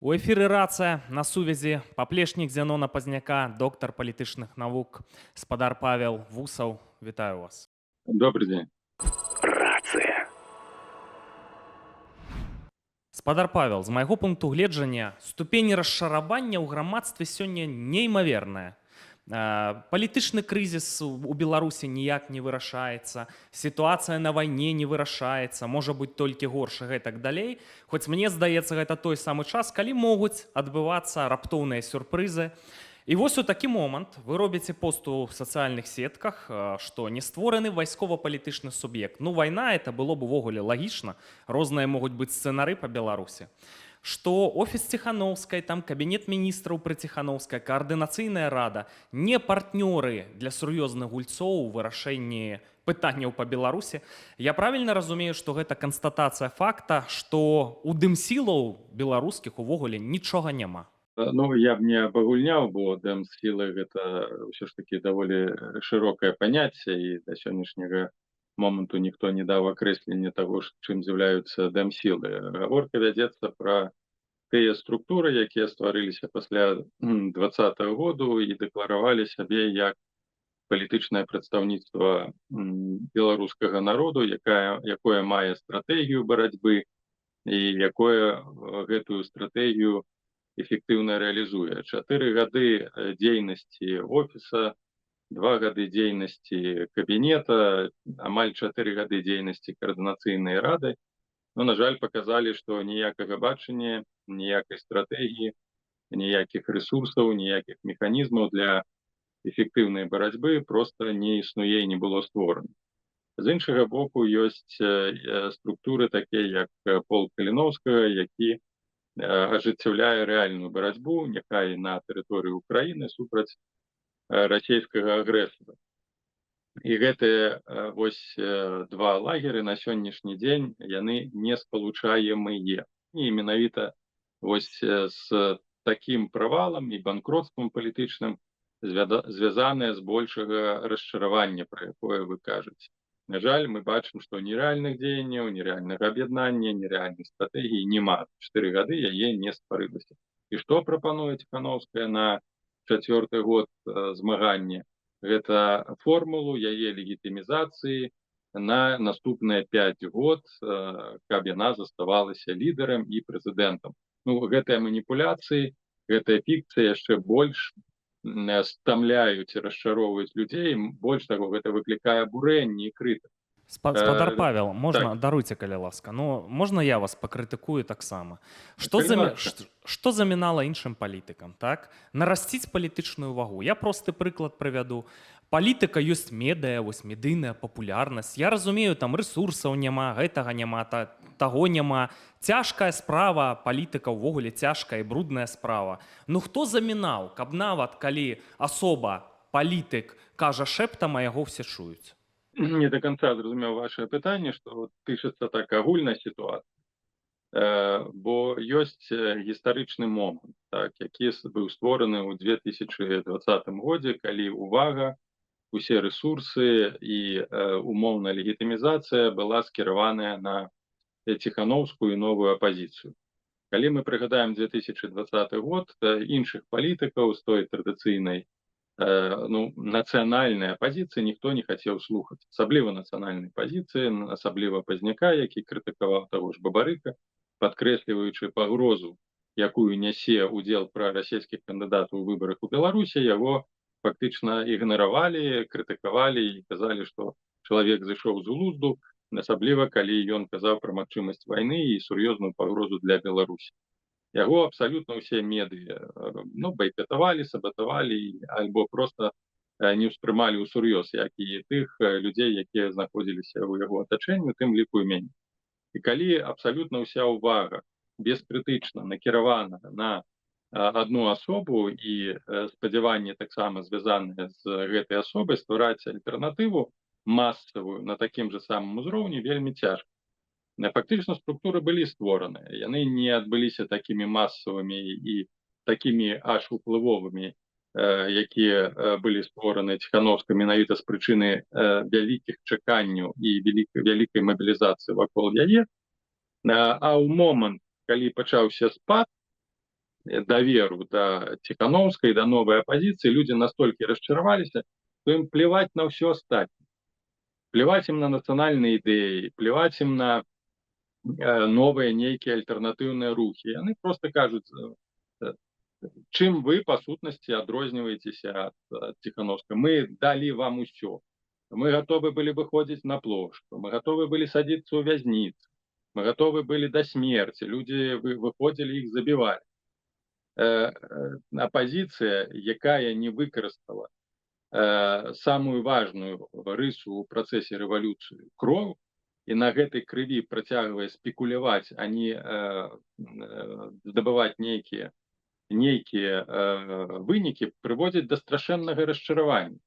У эфіры рацыя на сувязі паплечнік Зянона Пазняка, доктар палітычных навук, спадар Павел Вусаў. Вітаю вас. Добрый день. Рацыя. Спадар Павел, з майго пункту гледжання, ступень расшарабання ў грамадстве сёння неймаверная. Палітычны крызіс у Беларусі ніяк не вырашаецца, сітуацыя на вайне не вырашаецца, можа быць толькі горш і гэтак далей. Хоць мне здаецца, гэта той самы час, калі могуць адбывацца раптоўныя сюрпрызы. І вось у такі момант вы робіце пост у сацыяльных сетках, што не створаны вайскова-палітычны суб'ект. Ну, вайна, это было б увогуле лагічна, розныя могуць быць сцэнары па Беларусі. Што офіс Ціханаўскай, там кабінет міністраў пры Ціханаўскай, каардынацыйная рада, не партнёры для сур'ёзных гульцоў у вырашэнні пытанняў па Беларусі. Я правільна разумею, што гэта канстатацыя факта, што у дымсілаў беларускіх увогуле нічога няма. Ну, я б не абагульняў, бо дэмсілы гэта ўсё ж такі даволі шырокае паняцце, і да сённяшняга моманту ніхто не даў акрэслення таго, чым з'яўляюцца дэмсілы. Гаворка вядзецца пра тыя структуры, якія стварыліся пасля 2020 году і дэкларавалі сябе як палітычнае прадстаўніцтва беларускага народу, якое мае стратэгію барацьбы і якое гэтую стратэгію эфектыўна рэалізуе. 4 гады дзейнасці офіса, 2 гады дзейнасці кабінета, амаль 4 гады дзейнасці каардынацыйнай рады. Но, на жаль, паказалі, што ніякага бачання, ніякай стратэгіі, ніякіх рэсурсаў, ніякіх механізмаў для эфектыўнай барацьбы проста не існуе і не было створана. З іншага боку, ёсць структуры такія, як полк Каліноўскага, які ажыццяўляе рэальную барацьбу, няхай на тэрыторыі Украіны супраць расійскага агрэсара. І гэтыя вось два лагеры на сённяшні дзень яны не спалучаемыя. І менавіта вось з такім правалам і банкротствам палітычным звязаныя з большага расчаравання, пра якое вы кажаце. На жаль, мы бачым, што нерэальных дзеянняў, нерэальнага аб'яднання, нерэальнай стратэгіі няма. 4 гады яе не стварылася. І што прапануе Ціханаўская на 4-й год змагання? Гэта формулу яе легітымізацыі на наступныя 5 год, каб яна заставалася лідарам і прэзідэнтам. Ну, гэтыя маніпуляцыі, гэтая фікцыя яшчэ больш стамляюць і расчароўваюць людзей. Больш таго, гэта выклікае абурэнне і крытык. Спадар Павел, можна, так. даруйце, калі ласка, ну, можна я вас пакрытыкую таксама? Калі ласка. Што замінала іншым палітыкам, так? Нарасціць палітычную вагу. Я просты прыклад прывяду. Палітыка ёсць медыя, вось медыйная папулярнасць. Я разумею, там рэсурсаў няма, гэтага няма, таго няма. Цяжкая справа, палітыка ўвогуле цяжкая і брудная справа. Ну хто замінаў, каб нават калі асоба, палітык кажа шэптам, а яго ўсе чуюць? Не до конца зразумеў ваше пытанне, што тычыцца так агульнай сітуацыі. Бо ёсць гістарычны момант, так, які быў створаны ў 2020 годзе, калі увага, усе рэсурсы і умоўная легітымізацыя была скіраваная на Ціханаўскую і новую апазіцыю. Калі мы прыгадаем 2020 год, іншых палітыкаў з той традыцыйнай нацыянальнай апазіцыі ніхто не хацеў слухаць. Асабліва нацыянальнай пазіцыі, асабліва Пазняка, які крытыкаваў таго ж Бабарыка, падкрэсліваючы пагрозу, якую нясе ўдзел прарасійскіх кандыдатаў у выбарах у Беларусі, яго фактычна ігнаравалі, крытыкавалі і казалі, што чалавек зышоў з глузду, асабліва калі ён казаў пра магчымасць вайны і сур'ёзную пагрозу для Беларусі. Яго абсалютна ўсе медыа байкатавалі, сабатавалі альбо проста не ўспрымалі ўсур'ёз, як і тых людзей, якія знаходзіліся ў яго атачэнні, у тым ліку і мяне. І калі абсалютна ўся ўвага бескрытычна накіравана на одну асобу і спадзяванне таксама звязаныя з гэтай асобай, ствараць альтэрнатыву масавую на такім жа самым узроўні вельмі цяжка. Фактычна структуры былі створаныя, яны не адбыліся такімі масавымі і такімі аж уплывовымі, якія былі створаны Ціханаўскай менавіта з прычыны вялікіх чаканняў і вялікай мабілізацыі вакол яе. А ў момант, калі пачаўся спад, даверу да Ціхановскай, да новай апазіцыі, людзі настолькі расчараваліся, што ім пляваць на ўсё астатняе. Пляваць ім на нацыянальныя ідэі, пляваць ім на новыя нейкія альтэрнатыўныя рухі. Яны проста кажуць, чым вы, па сутнасці, адрозніваецеся ад Ціхановскай. Мы далі вам усё. Мы гатовы былі выходзіць на плошчу, мы гатовы былі садзіцца ў вязніцы, мы гатовы былі да смерці, людзі выходзілі, іх забівалі. Апазіцыя, якая не выкарыстала самую важную рысу ў працэсе рэвалюцыі — кроў, і на гэтай крыві працягвае спекуляваць, а не здабываць нейкія вынікі, прыводзіць да страшэннага расчаравання.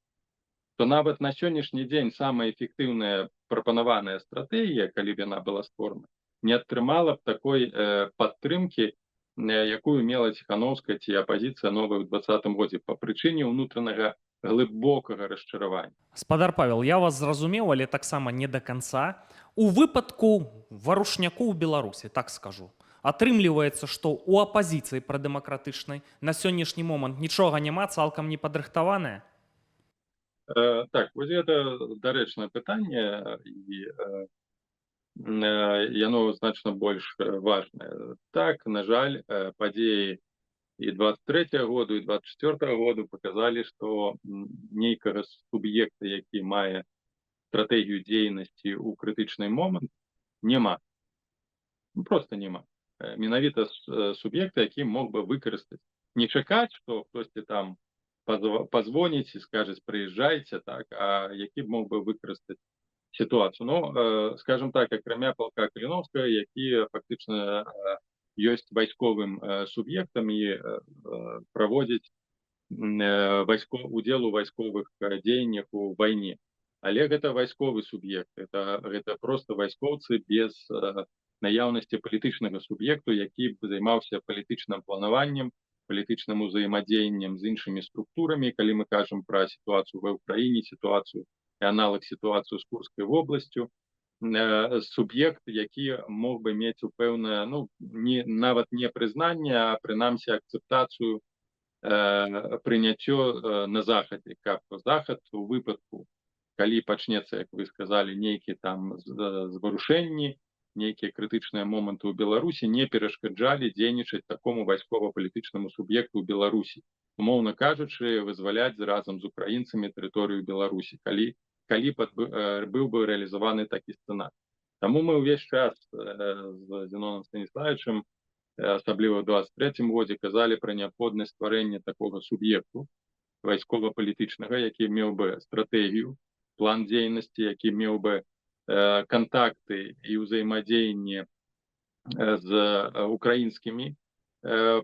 То нават на сённяшні дзень самая эфектыўная прапанаваная стратэгія, калі б яна была створана, не атрымала б такой падтрымкі, якую мела Ціхановская ці апазіцыя новая ў 2020 годзе па прычыне ўнутранага глыбокага расчаравання. Спадар Павел, я вас зразумеў, але таксама не да канца. У выпадку варушняку ў Беларусі, так скажу, атрымліваецца, што ў апазіцыі прадэмакратычнай на сённяшні момант нічога няма, цалкам не падрыхтаванае? Так, вось гэта дарэчнае пытанне, і яно значна больш важнае. Так, на жаль, падзеі і 23-го году, і 24-го году паказалі, што нейкага суб'екта, які мае стратэгію дзейнасці ў крытычны момант, няма. Проста няма. Менавіта суб'екта, які мог бы выкарыстаць. Не чакаць, што хтосьці там пазвоніць і скажуць прыязджайце, так, а які б мог бы выкарыстаць сітуацыю. Ну, скажем так, акрамя палка Каліновскага, які фактычна ёсць вайсковым суб'ектам і праводзіць удзел у вайсковых дзеяннях у вайне. Але гэта вайсковы суб'ект, гэта проста вайскоўцы без наяўнасці палітычнага суб'екту, які б займаўся палітычным планаваннем, палітычным узаемадзеяннем з іншымі структурамі. Калі мы кажам пра сітуацыю ва ўкраіне, сітуацыю і аналаг сітуацыю з Курскай вобласцю, суб'ект, які мог бы мець пэўнае, ну, нават не прызнанне, а прынамсі акцэптацыю, прыняццё на захадзе, каб захад у выпадку, калі пачнецца, як вы сказалі, нейкі там зварушэнні, нейкія крытычныя моманты ў Беларусі не перашкаджалі дзейнічаць такому вайскова-палітычнаму суб'екту ў Беларусі. Умоўна кажучы, вызваляць разам з украінцамі тэрыторыю Беларусі, калі быў бы рэалізаваны такі сцэнар. Таму мы ўвесь час з Зіноном Станіславовичем, асабліва ў 23-м годзе, казалі пра неабходнасць стварэння такога суб'екту вайскова-палітычнага, які меў бы стратэгію, план дзейнасці, які меў бы кантакты і ўзаемадзеянне з украінскімі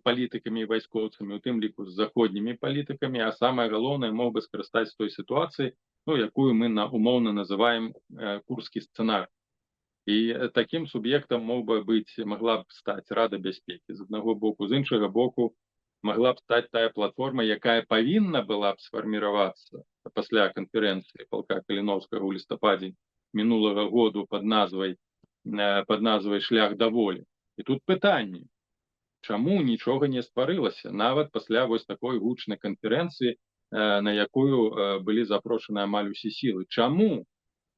палітыкамі і вайскоўцамі, у тым ліку з заходнімі палітыкамі, а самае галоўнае, мог бы скарыстаць той сітуацыі, ну, якую мы умоўна называем курскі сцэнар. І такім суб'ектам магла б стаць Рада бяспекі з аднаго боку, з іншага боку магла б стаць тая платформа, якая павінна была б сфарміравацца пасля канферэнцыі палка Каліновскага ў лістападзе мінулага году пад назвай «Шлях да волі». І тут пытанне, чаму нічога не стварылася, нават пасля вось такой гучнай канферэнцыі, на якую былі запрошаны амаль усе сілы. Чаму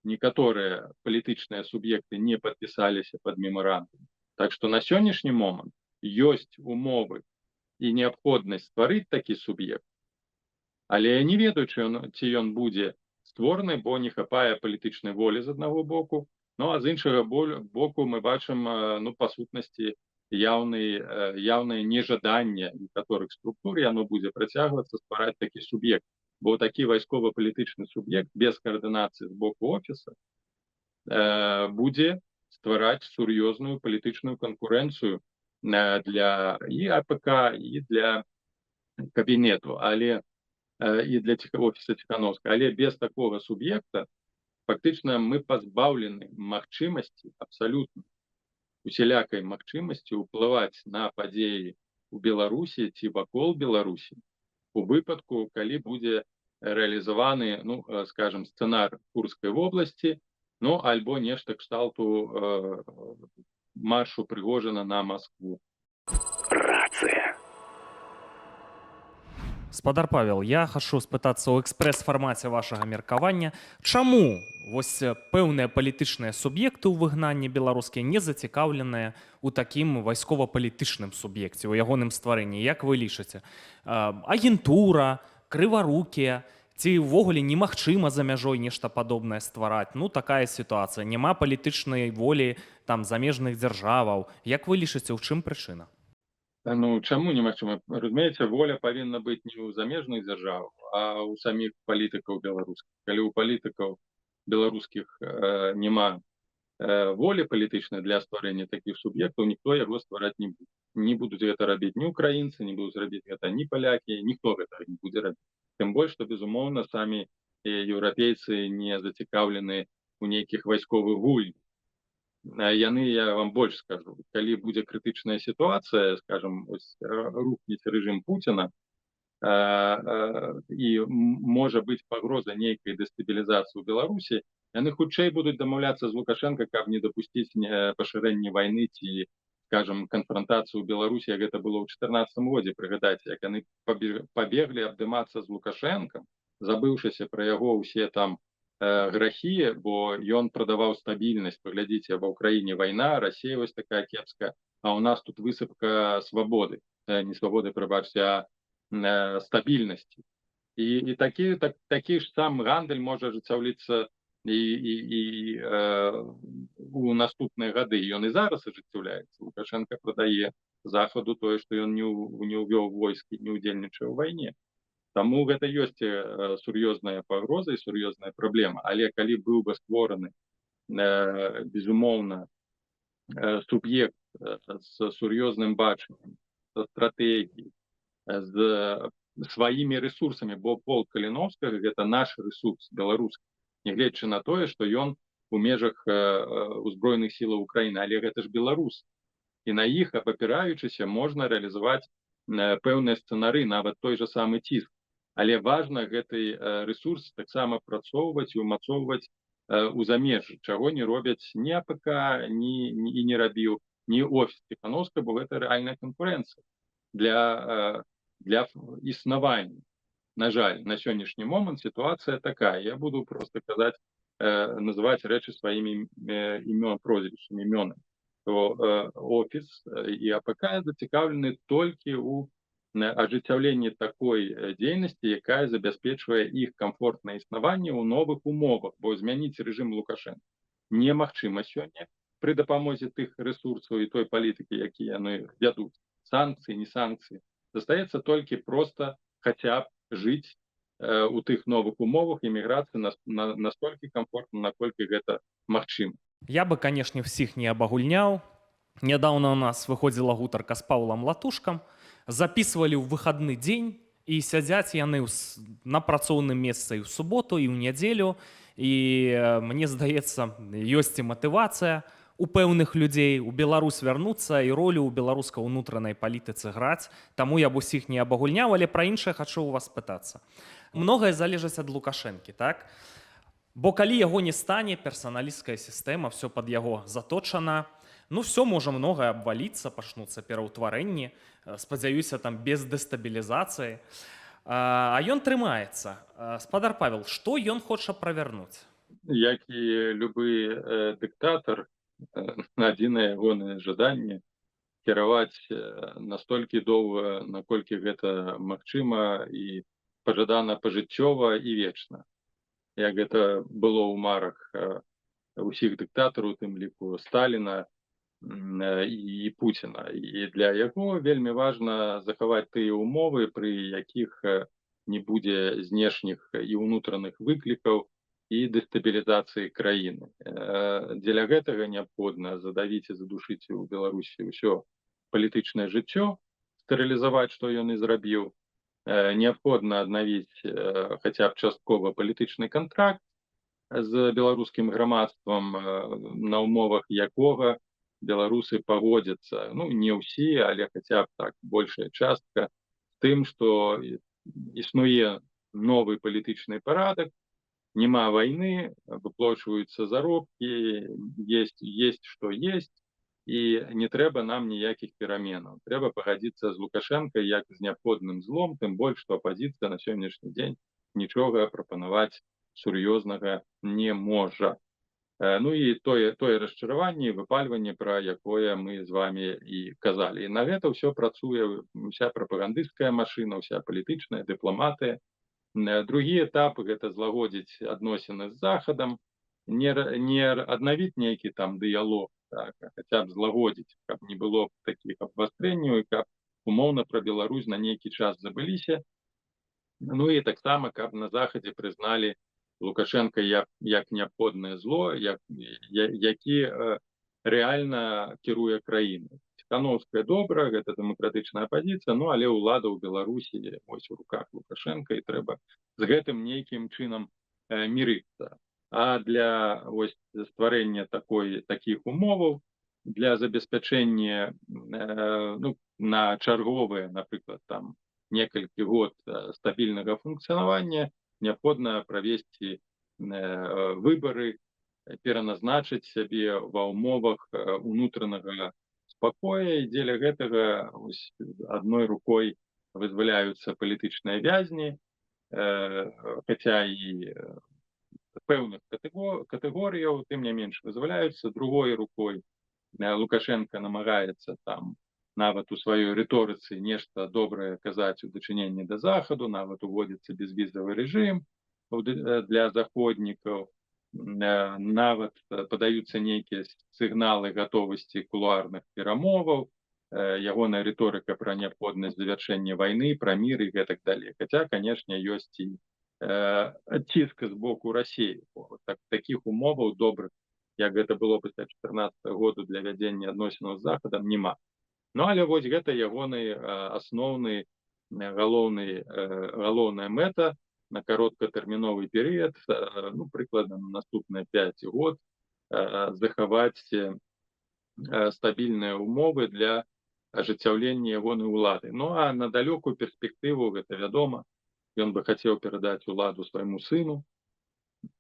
некаторыя палітычныя суб'екты не падпісаліся пад мемарандум? Так што на сённяшні момант ёсць умовы і неабходнасць стварыць такі суб'ект, але я не ведаю, ці ён будзе створаны, бо не хапае палітычнай волі з аднаго боку, ну а з іншага боку мы бачым, ну, па сутнасці, яўнае нежаданне некаторых структур, і яно будзе працягвацца ствараць такі суб'ект. Бо такі вайскова-палітычны суб'ект без каардынацыі з боку офіса будзе ствараць сур'ёзную палітычную канкурэнцыю для і АПК, і для кабінету, і для офіса Ціхановскага. Але без такога суб'екта фактычна мы пазбаўлены магчымасці, абсалютна усялякай магчымасці ўплываць на падзеі ў Беларусі ці вакол Беларусі у выпадку, калі будзе рэалізаваны, ну, скажем, сцэнар Курскай вобласці, ну, альбо нешта кшталту маршу Прыгожина на Маскву. Рацыя. Спадар Павел, я хочу спытацца ў экспрэс-фармаце вашага меркавання, чаму вось пэўныя палітычныя суб'екты ў выгнанні беларускія не зацікаўленыя ў такім вайскова-палітычным суб'екце, у ягоным стварэнні, як вы лічыце? Агентура, крыварукія, ці ўвогуле немагчыма за мяжой нешта падобнае ствараць? Ну, такая сітуацыя, няма палітычнай волі там замежных дзяржаваў. Як вы лічыце, у чым прычына? Ну, чаму немагчыма? Разумееце, воля павінна быць не ў замежных дзяржавах, а ў саміх палітыкаў беларускіх. Калі ў палітыкаў беларускіх няма волі палітычнай для стварэння такіх суб'ектаў, ніхто яго ствараць не будзе. Не будуць гэта рабіць ні ўкраінцы, не будуць рабіць гэта ні палякі, ніхто гэтага не будзе рабіць. Тым больш, што, безумоўна, самі еўрапейцы не зацікаўлены ў нейкіх вайсковых гульнях. Яны, я вам больш скажу, калі будзе крытычная сітуацыя, скажем, рухнець рэжым Пуціна, і можа быць пагроза нейкай дэстабілізацыі ў Беларусі, яны хутчэй будуць дамаўляцца з Лукашенко, каб не дапусціць пашырэння вайны ці, скажем, канфрантацыю ў Беларусі, як гэта было ў 2014 годзе. Прыгадайце, як яны пабеглі абдымацца з Лукашенком, забыўшыся пра яго ўсе там грахі, бо ён прадаваў стабільнасць. Паглядзіце, ва ўкраіне вайна, Расія вось такая кепская, а ў нас тут высыпка свабоды, не свабоды, прабачце, а стабільнасці. І такі ж сам гандаль можа ажыццяўліцца і у наступныя гады. Ён і зараз ажыццяўляецца. Лукашенко прадае Захаду тое, што ён не ўвёў войскі, не ўдзельнічае ў вайне. Таму гэта ёсць сур'ёзная пагроза і сур'ёзная праблема. Але калі быў бы створаны, безумоўна, суб'ект з сур'ёзным бачаннем, з стратэгіяй, з сваімі рэсурсамі, бо полк Каліноўскага – гэта наш рэсурс беларускі, нягледзячы на тое, што ён у межах узброеных сілаў Украіны, але гэта ж беларус. І на іх, абапіраючыся, можна рэалізаваць пэўныя сцэнары, нават той жа самы ціск. Але важна гэты рэсурс таксама працоўваць і ўмацоўваць у замежжы, чаго не робяць ні АПК, і не рабіў ні офіс Ціханаўскага, бо гэта рэальная канкурэнцыя для існавання. На жаль, на сённяшні момант сітуацыя такая. Я буду просто казаць, называць рэчы сваімі прозвішчамі, імёнамі. Офіс і АПК зацікаўлены толькі ў ажыццяўленні такой дзейнасці, якая забяспечвае іх камфортнае існаванне ў новых умовах, бо змяніць рэжым Лукашенка немагчыма сёння пры дапамозе тых рэсурсаў і той палітыкі, якія яны вядуць, санкцыі, не санкцыі. Застаецца толькі проста хаця б жыць у тых новых умовах, эміграцыі настолькі камфортна, наколькі гэта магчыма. Я бы, канешне, всіх не абагульняў. Нядаўна у нас выходзіла гутарка з Паўлам Латушкам, записывалі ў выхадны дзень, і сядзяць яны на працоўным месцы і ў суботу, і ў нядзелю, і мне здаецца, ёсць і матывацыя у пэўных людзей у Беларусь вярнуцца і ролю ў беларускай унутранай палітыцы граць, таму я б усіх не абагульняў, але пра іншае хачу у вас спытацца. Многае залежыць ад Лукашэнкі, так? Бо калі яго не стане, персаналісцкая сістэма, все пад яго заточана, ну, все можа многае абваліцца, пачнуцца пераўтварэнні, спадзяюся, там без дэстабілізацыі. А ён трымаецца. Спадар Павел, што ён хоча правярнуць? Як і любы дыктатар, адзінае ягонае жаданне кіраваць настолькі доўга, наколькі гэта магчыма і пажадана пажыццёва і вечна. Як гэта было ў марах усіх дыктатараў, у тым ліку Сталіна і Пуціна. І для яго вельмі важна захаваць тыя умовы, пры якіх не будзе знешніх і ўнутраных выклікаў і дэстабілізацыі краіны. Дзеля гэтага неабходна задавіць і задушыць у Беларусі ўсё палітычнае жыццё, стэрылізаваць, што ён і зрабіў. Неабходна аднавіць хаця б часткова палітычны кантракт з беларускім грамадствам, на ўмовах якога беларусы пагодзяцца, ну, не ўсе, але хаця б так, большая частка, з тым, што існуе новы палітычны парадак, няма вайны, выплачваюцца заробкі, есть што есть, і не трэба нам ніякіх пераменаў. Трэба пагадзіцца з Лукашенко як з неабходным злом, тым больш, што апазіцыя на сённяшні дзень нічога прапанаваць сур'ёзнага не можа. Ну і тое расчараванне і выпальванне, пра якое мы з вами і казалі. І на гэта ўсё працуе уся прапагандысцкая машына, уся палітычная дыпламатыя. Другі этап — гэта злагодзіць адносіны з Захадам, не аднавіць нейкі там дыялог, так, а хаця б злагодзіць, каб не было такіх абвастрэнняў і каб умоўна пра Беларусь на нейкі час забыліся. Ну і таксама, каб на Захадзе прызналі Лукашенко як неабходнае зло, які рэальна кіруе краінай. Ціханаўская добра, гэта дэмакратычная апазіцыя, ну але ўлада ў Беларусі вось у руках Лукашенко, і трэба з гэтым нейкім чынам мірыцца. А для вось стварэння такіх умоваў, для забеспячэння на чарговыя, напрыклад, там некалькі год стабільнага функцыянавання, неабходна правесці выбары, пераназначыць сябе ва ўмовах унутранага спакоя, і дзеля гэтага адной рукой вызваляюцца палітычныя вязні, хаця і пэўных катэгорыяў, тым не менш вызваляюцца. Другой рукой Лукашенко намагаецца там нават у сваёй рыторыцы нешта добрае казаць у дачыненні да Захаду, нават уводзіцца безвізавы рэжым для заходнікаў, нават падаюцца нейкія сігналы гатовасці кулуарных перамоваў, ягоная рыторыка пра неабходнасць завяршэння вайны, пра мір і гэтак далей. Хаця, канешне, ёсць і ціск з боку Расіі. Такіх умоваў добрых, як гэта было пасля 2014 году для вядзення адносінаў з Захадам, няма. Ну, але вось гэта ягоны асноўны, галоўная мэта на кароткатэрміновы перыяд, ну, прыкладна на наступныя 5 год, захаваць стабільныя умовы для ажыццяўлення ягонай улады. Ну, а на далёкую перспектыву, гэта вядома, ён бы хацеў перадаць уладу свайму сыну,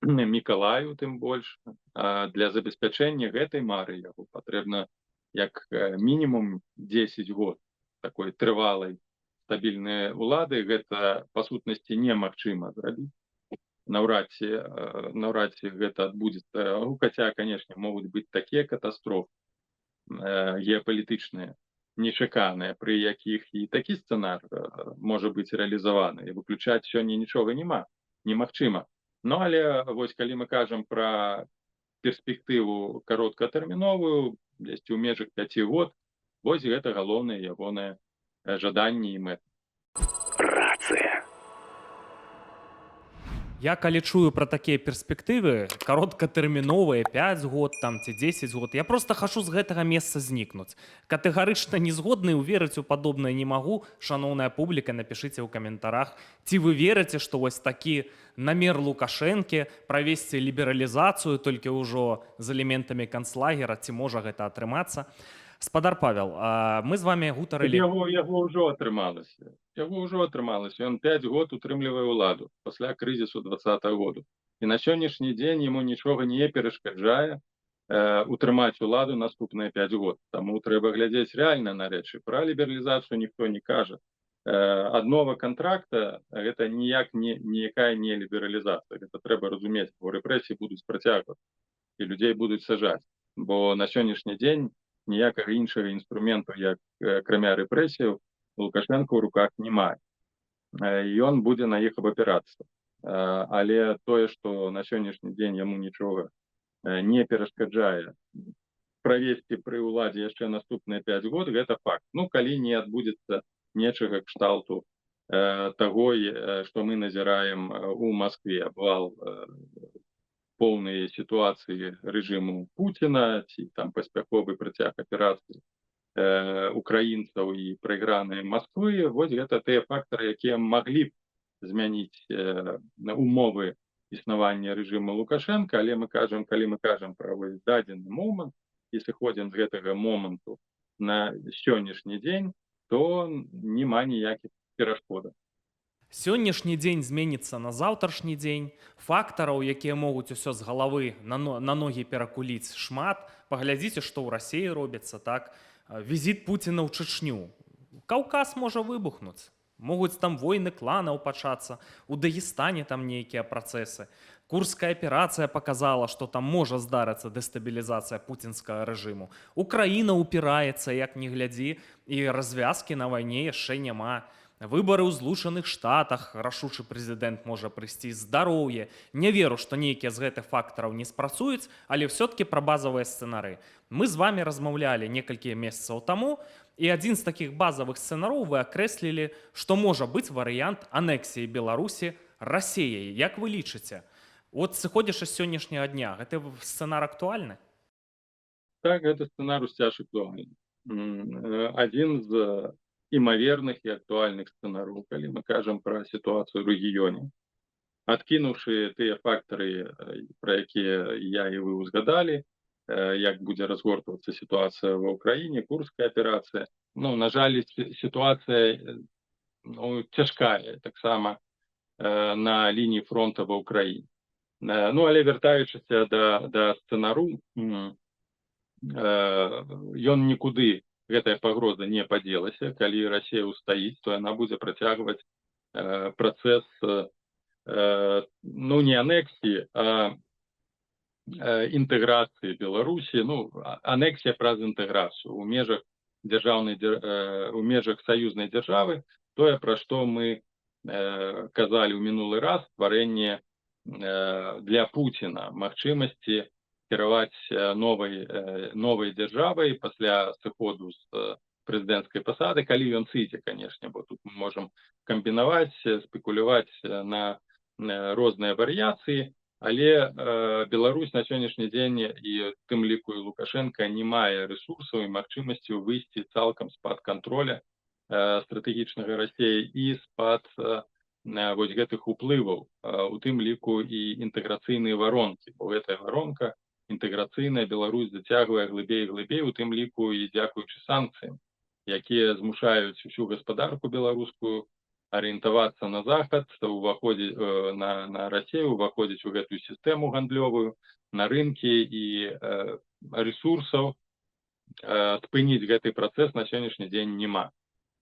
Мікалаю, тым больш. Для забеспячэння гэтай мары яго патрэбна як мінімум 10 год такой трывалай стабільнай улады. Гэта, па сутнасці, немагчыма зрабіць. Наўрад ці гэта адбудзецца. Хаця, канешне, могуць быць такія катастрофы геапалітычныя, нечаканыя, пры якіх і такі сцэнар можа быць рэалізаваны. І выключаць сёння нічога немагчыма. Ну, але вось калі мы кажам пра перспектыву кароткатэрміновую, дзесьці ў межах 5 год, вось гэта галоўнае ягонае жаданне і мэта. Рацыя. Я калі чую пра такія перспектывы, кароткатэрміновыя, 5 год там ці 10 год, я просто хачу з гэтага месца знікнуць. Катэгарычна не згодны, уверыць у падобнае не магу. Шаноўная публіка, напішыце ў каментарах, ці вы верыце, што вось такі намер Лукашэнкі правесці лібералізацыю толькі ўжо з элементамі канцлагера, ці можа гэта атрымацца. Спадар Павел, мы з вами гутарылі... Яго ўжо атрымалася. Ён 5 год утрымлівае ўладу пасля крызісу 2020 году. І на сённяшні дзень яму нічога не перашкаджае утрымаць уладу наступныя 5 год. Таму трэба глядзець рэальна на рэчы. Пра лібералізацыю ніхто не кажа. Аднова кантракта — гэта ніякая не лібералізацыя. Гэта трэба разумець, бо рэпрэсіі будуць працягвацца і людзей будуць сажаць. Бо на сённяшні дзень ніякага іншага інструменту, як акрамя рэпрэсіяў, Лукашенко ў руках не мае. Ён будзе на іх абапірацца. Але тое, што на сённяшні дзень яму нічога не перашкаджае правесці пры ўладзе яшчэ наступныя 5 год, гэта факт. Ну, калі не адбудзецца нечага кшталту таго, што мы назіраем у Маскве, абвал поўнай сітуацыі рэжыму Пуціна, ці там паспяховы працяг аперацыі украінцаў і прайграныя Масквы, вось гэта тыя фактары, якія маглі б змяніць умовы існавання рэжыму Лукашенка. Але калі мы кажам пра дадзены момант і сыходзім з гэтага моманту на сённяшні дзень, то няма ніякіх перашкодаў. Сённяшні дзень зменіцца на заўтрашні дзень. Фактараў, якія могуць усё з галавы на ногі перакуліць, шмат. Паглядзіце, што ў Расіі робіцца, так? Візіт Пуціна ў Чачню. Каўказ можа выбухнуць. Могуць там войны кланаў пачацца. У Дагестане там нейкія працэсы. Курская аперацыя паказала, што там можа здарыцца дэстабілізацыя пуцінскага рэжыму. Украіна ўпіраецца, як ні глядзі, і развязкі на вайне яшчэ няма. Выбары ў Злучаных Штатах, рашучы прэзідэнт можа прыйсці, здароўе. Не веру, што нейкія з гэтых фактараў не спрацуюць, але ўсё-ткі пра базавыя сцэнары. Мы з вамі размаўлялі некалькі месяцаў таму, і адзін з такіх базавых сцэнароў вы акрэслілі, што можа быць варыянт анексіі Беларусі Расіяй. Як вы лічыце? От сыходзячы з сённяшняга дня, гэты сцэнар актуальны? Так, гэта сцэнар усцяж актуальны. Адзін з імаверных і актуальных сцэнараў, калі мы кажам пра сітуацыю ў рэгіёне. Адкінуўшы тыя фактары, пра якія я і вы узгадалі, як будзе разгортвацца сітуацыя ва ўкраіне, курская аперацыя. На жаль, сітуацыя цяжкая таксама на лініі фронта ва ўкраіне. Але вяртаючыся да сцэнару, ён нікуды, гэтая пагроза не падзелася. Калі Расія ўстаіць, то яна будзе працягваць працэс не анексіі, а інтэграцыі Беларусі, анексія праз інтэграцыю ў межах саюзнай дзяржавы, тое, пра што мы казалі ў минулы раз, стварэнне для Пуціна магчымасці кіраваць новай дзяржавай пасля сыходу з прэзідэнцкай пасады, калі ён сыдзе, канешне, бо тут мы можам камбінаваць, спекуляваць на розныя варыяцыі, але Беларусь на сённяшні дзень, і тым ліку і Лукашенко, не мае рэсурсаў і магчымасцяў выйсці цалкам з-пад кантроля стратэгічнага Расіі і з-пад гэтых уплываў, у тым ліку і інтэграцыйныя варонкі, бо гэтая варонка інтэграцыйная Беларусь зацягвае глыбей і глыбей, у тым ліку і дзякуючы санкцыям, якія змушаюць усю гаспадарку беларускую арыентавацца на захад, уваходзіць на Расію, уваходзіць у гэтую сістэму гандлёвую, на рынкі і рэсурсаў. Спыніць гэты працэс на сённяшні дзень няма.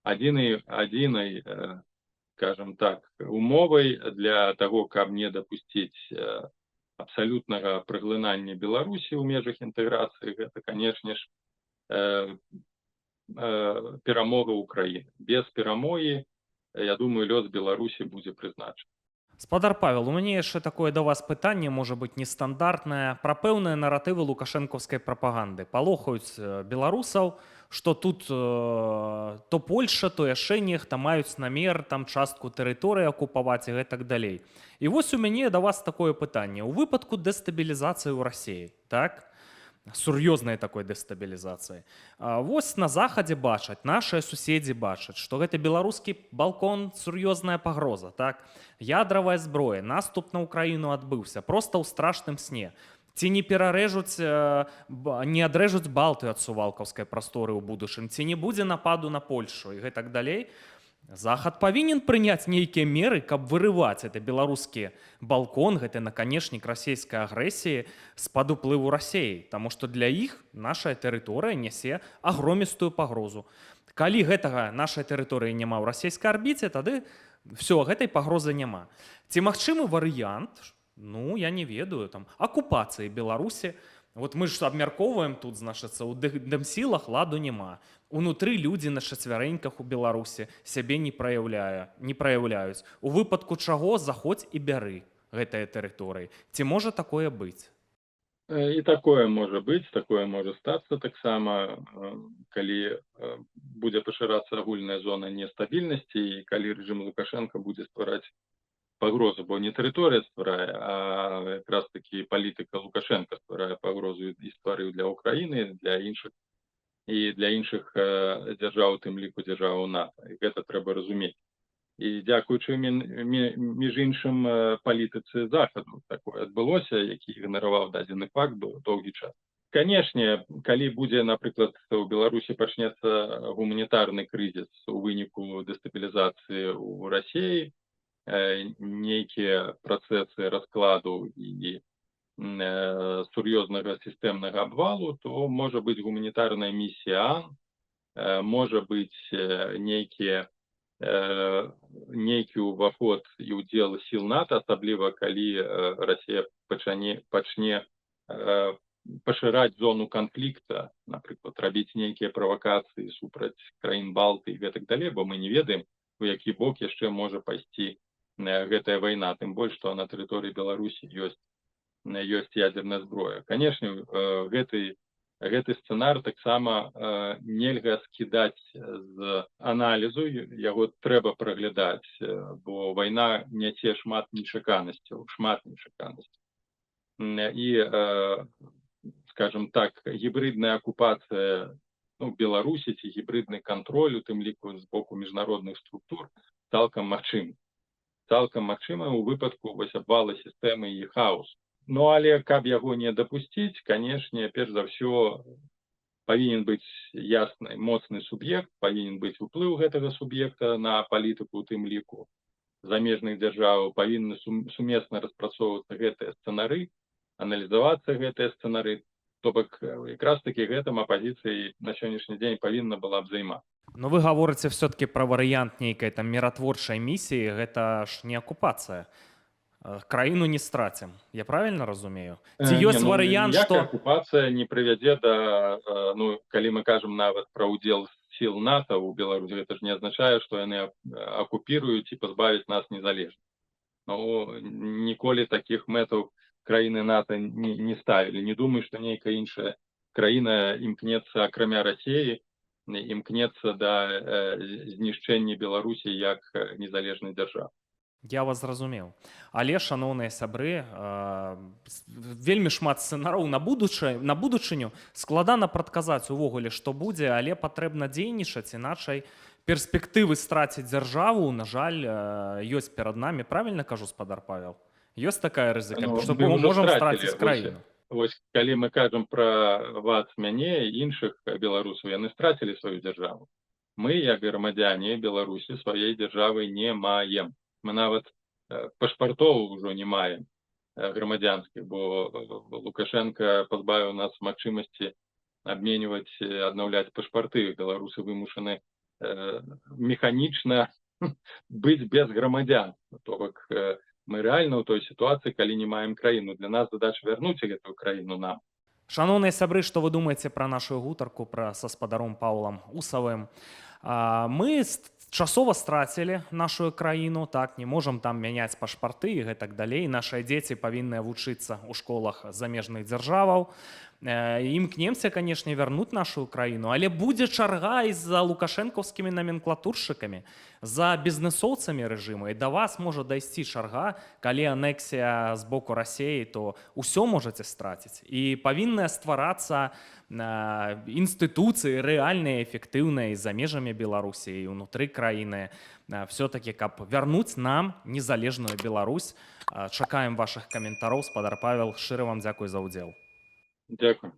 Адзінай, скажем так, умовай для таго, каб не дапусціць абсалютнага праглынання Беларусі ў межах інтэграцыі, гэта, канешне ж, перамога ўкраіны. Без перамогі, я думаю, лёс Беларусі будзе прызначаны. Спадар Павел, у мяне яшчэ такое да вас пытанне, можа быць, нестандартнае, пра пэўныя наратывы лукашэнкаўскай прапаганды. Палохаюць беларусаў, што тут то Польша, то яшчэ нехта маюць намер там частку тэрыторыі акупаваць і гэтак далей. І вось у мяне да вас такое пытанне. У выпадку дэстабілізацыі ў Расіі, так? Сур'ёзнай такой дэстабілізацыі. Вось на захадзе бачаць, нашыя суседзі бачаць, што гэта беларускі балкон сур'ёзная пагроза, так? Ядравая зброя, наступ на Украіну адбыўся, проста ў страшным сне. Ці не адрэжуць Балтыю ад сувалкаўскай прасторы ў будучым, ці не будзе нападу на Польшу і гэтак далей. Захад павінен прыняць нейкія меры, каб вырываць гэты беларускі балкон, гэты наканечнік расійскай агрэсіі з-пад уплыву Расіі, таму што для іх наша тэрыторыя нясе агромістую пагрозу. Калі гэтага нашай тэрыторыі няма ў расійскай арбіце, тады все, гэтай пагрозы няма. Ці магчымы варыянт, я не ведаю, акупацыі Беларусі. Вот мы ж абмяркоўваем тут, значыцца, у дэмсілах ладу няма. Унутры людзі на чацвярэньках у Беларусі сябе не праяўляюць. У выпадку чаго заходзь і бяры гэтыя тэрыторыі. Ці можа такое быць? І такое можа быць, такое можа стацца таксама, калі будзе пашырацца агульная зона нестабільнасці і калі рэжым Лукашенка будзе ствараць пагрозу, бо не тэрыторыя стварае, а якраз такі палітыка Лукашенка стварае пагрозу і стварыў для Украіны, для іншых дзяржаў, тым ліку дзяржаваў НАТО. І гэта трэба разумець. І дзякуючы, між іншым, палітыцы Захаду такое адбылося, які ігнараваў дадзены факт доўгі час. Канешне, калі будзе, напрыклад, у Беларусі пачнецца гуманітарны крызіс у выніку дэстабілізацыі ў Расіі, нейкія працэсы раскладу і сур'ёзнага сістэмнага абвалу, то можа быць гуманітарная місія, можа быць нейкі ўваход і ўдзел сіл НАТО, асабліва калі Расія пачне пашыраць зону канфлікта, напрыклад, рабіць нейкія правакацыі супраць краін Балты і гэтак далей, бо мы не ведаем, у які бок яшчэ можа пайсці гэтая вайна, тым больш, што на тэрыторыі Беларусі ёсць ядерная зброя. Канешне, гэты сцэнар таксама нельга скідаць з аналізу, яго трэба праглядаць, бо вайна нясе шмат нечаканасцяў. І, скажем так, гібридная акупацыя Беларусі ці гібридны кантроль, у тым ліку з боку міжнародных структур, цалкам магчымы. Цалкам магчыма ў выпадку вось абвала сістэмы і хаосу. Ну, але каб яго не дапусціць, канешне, перш за ўсё павінен быць ясны, моцны суб'ект, павінен быць уплыў гэтага суб'екта на палітыку, у тым ліку замежных дзяржаў, павінны сумесна распрацоўвацца гэтыя сцэнары, аналізавацца гэтыя сцэнары, то бок якраз такі гэтым апазіцыяй на сённяшні дзень павінна была б займацца. Но вы гаворыце все-таки про варыянт нейкай там міратворчай місіі, гэта ж не акупацыя. Краіну не страцім. Я правильно разумею? Ці ёсць варыянт, што... Акупацыя не прывядзе да... калі мы кажам нават пра ўдзел сіл НАТО ў Беларусі, гэта ж не азначае, што яны акупіруюць і пазбавяць нас незалежнасці. Ніколі такіх мэтаў краіны НАТО не ставілі. Не думаю, што нейкая іншая краіна імкнецца, акрамя Расіі, імкнецца да знішчэння Беларусі як незалежнай дзяржавы. Я вас зразумеў. Але, шаноўныя сябры, вельмі шмат сцэнараў на будучыню. Складана прадказаць увогуле, што будзе, але патрэбна дзейнічаць, іначай перспектывы страціць дзяржаву, на жаль, ёсць перад намі. Правільна кажу, спадар Павел? Ёсць такая рызыка, што мы можам страціць краіну. Вось, калі мы кажам пра вас, мяне і іншых беларусаў, яны страцілі сваю дзяржаву. Мы, як грамадзяне Беларусі, сваёй дзяржавы не маем. Мы нават пашпартоў ужо не маем грамадзянскіх, бо Лукашенко пазбавіў нас магчымасці абменьваць, аднаўляць пашпарты. Беларусы вымушаны механічна быць без грамадзянства. То бок мы рэальна ў той сітуацыі, калі не маем краіну. Для нас задача вярнуць гэтую краіну нам. Шаноўныя сябры, што вы думаеце пра нашу гутарку са спадаром Паўлам Усавым? Мы часова страцілі нашу краіну, так, не можам там мяняць пашпарты і гэтак далей. Нашыя дзеці павінны вучыцца ў школах замежных дзяржаваў. Імкнемся, канешне, вярнуць нашу краіну, але будзе чарга і за лукашэнкаўскімі наменклатуршчыкамі, за бізнэсоўцамі рэжыму. І да вас можа дайсці чарга, калі анексія з боку Расіі, то ўсё можаце страціць. І павінны стварацца інстытуцыі рэальныя, эфектыўныя за межамі Беларусі і ўнутры краіны. Все-таки, каб вярнуць нам незалежную Беларусь. Чакаем вашых каментароў. Спадар Павел, шчыра вам дзякуй за ўдзел. Дякую.